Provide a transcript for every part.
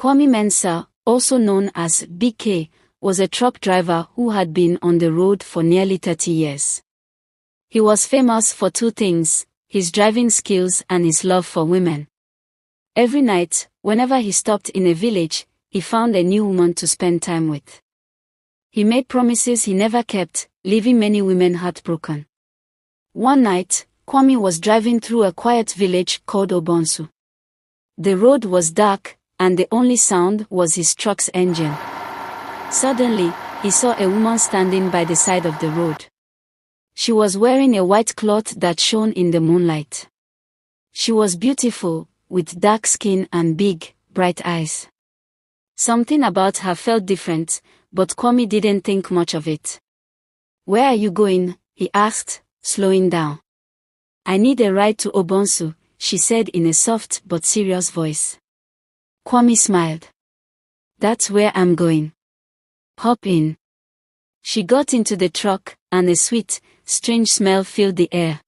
Kwame Mensah, also known as BK, was a truck driver who had been on the road for nearly 30 years. He was famous for two things: his driving skills and his love for women. Every night, whenever he stopped in a village, he found a new woman to spend time with. He made promises he never kept, leaving many women heartbroken. One night, Kwame was driving through a quiet village called Obonsu. The road was dark, and the only sound was his truck's engine. Suddenly, he saw a woman standing by the side of the road. She was wearing a white cloth that shone in the moonlight. She was beautiful, with dark skin and big, bright eyes. Something about her felt different, but Kwame didn't think much of it. "Where are you going?" he asked, slowing down. "I need a ride to Obonsu," she said in a soft but serious voice. Kwame smiled. "That's where I'm going. Hop in." She got into the truck, and a sweet, strange smell filled the air.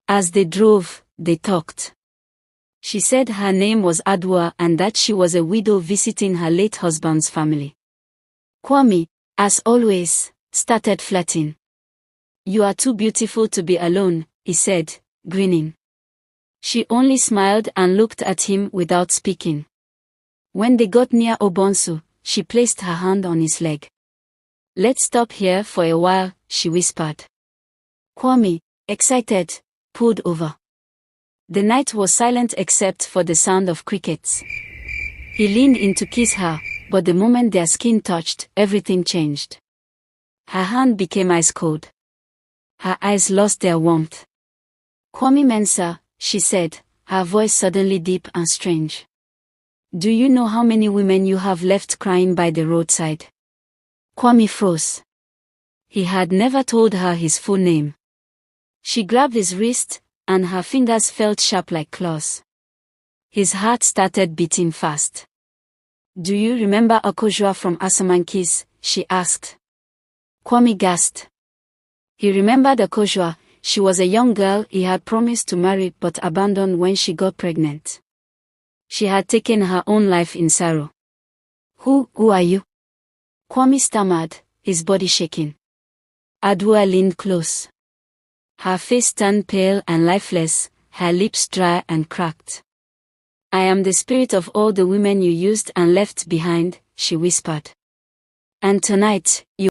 As they drove, they talked. She said her name was Adwa and that she was a widow visiting her late husband's family. Kwame, as always, started flirting. "You are too beautiful to be alone," he said, grinning. She only smiled and looked at him without speaking. When they got near Obonsu, she placed her hand on his leg. "Let's stop here for a while," she whispered. Kwame, excited, pulled over. The night was silent except for the sound of crickets. He leaned in to kiss her, but the moment their skin touched, everything changed. Her hand became ice cold. Her eyes lost their warmth. "Kwame Mensah," she said, her voice suddenly deep and strange. "Do you know how many women you have left crying by the roadside?" Kwame froze. He had never told her his full name. She grabbed his wrist, and her fingers felt sharp like claws. His heart started beating fast. "Do you remember Akojua from Asamankis?" she asked. Kwame gasped. He remembered Akojua. She was a young girl he had promised to marry but abandoned when she got pregnant. She had taken her own life in sorrow. Who are you?" Kwame stammered, his body shaking. Adwa leaned close. Her face turned pale and lifeless, her lips dry and cracked. "I am the spirit of all the women you used and left behind," she whispered. "And tonight, you